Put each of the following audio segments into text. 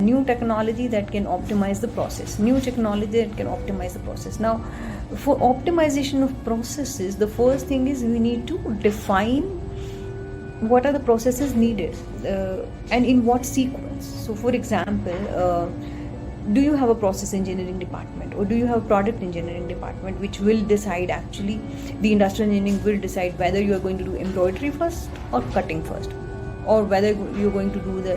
new technology that can optimize the process, new technology that can optimize the process. Now, for optimization of processes, the first thing is we need to define what are the processes needed and in what sequence. So for example, do you have a process engineering department, or do you have a product engineering department, which will decide, actually the industrial engineering will decide whether you are going to do embroidery first or cutting first, or whether you're going to do the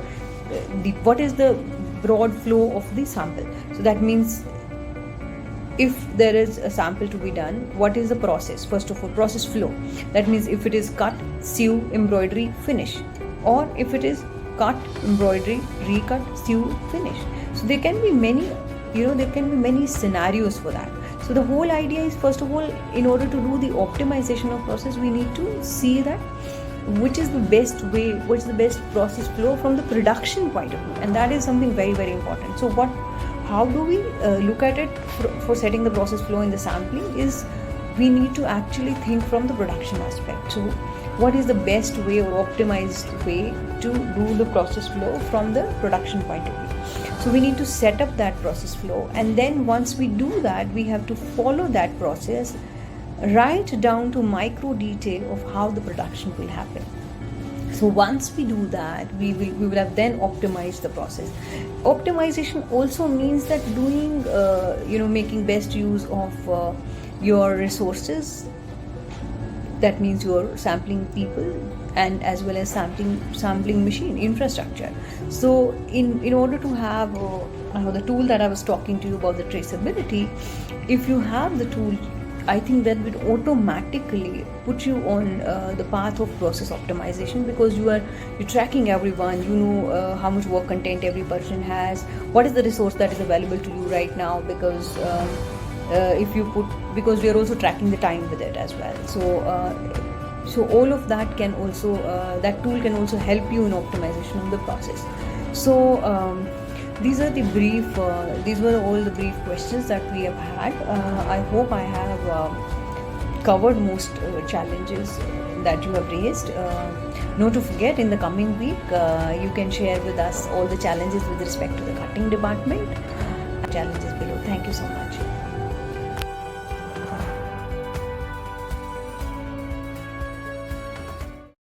what is the broad flow of the sample. So that means if there is a sample to be done, what is the process? First of all, process flow. That means if it is cut, sew, embroidery, finish, or if it is cut, embroidery, recut, sew, finish. So there can be many, there can be many scenarios for that. So the whole idea is, first of all, in order to do the optimization of process, we need to see that which is the best way, what is the best process flow from the production point of view, and that is something very, very important. So how do we look at it for setting the process flow in the sampling is we need to actually think from the production aspect. So what is the best way or optimized way to do the process flow from the production point of view? So we need to set up that process flow, and then once we do that, we have to follow that process right down to micro detail of how the production will happen. So once we do that, we will have then optimized the process. Optimization also means that doing, making best use of your resources. That means your sampling people and as well as sampling machine infrastructure. So in order to have the tool that I was talking to you about, the traceability, if you have the tool, I think that will automatically put you on the path of process optimization, because you're tracking everyone. You know how much work content every person has, what is the resource that is available to you right now, because because we are also tracking the time with it as well. So all of that can also that tool can also help you in optimization of the process. So these were all the brief questions that we have had. I hope I have covered most challenges that you have raised. Not to forget, in the coming week, you can share with us all the challenges with respect to the cutting department. Challenges below. Thank you so much.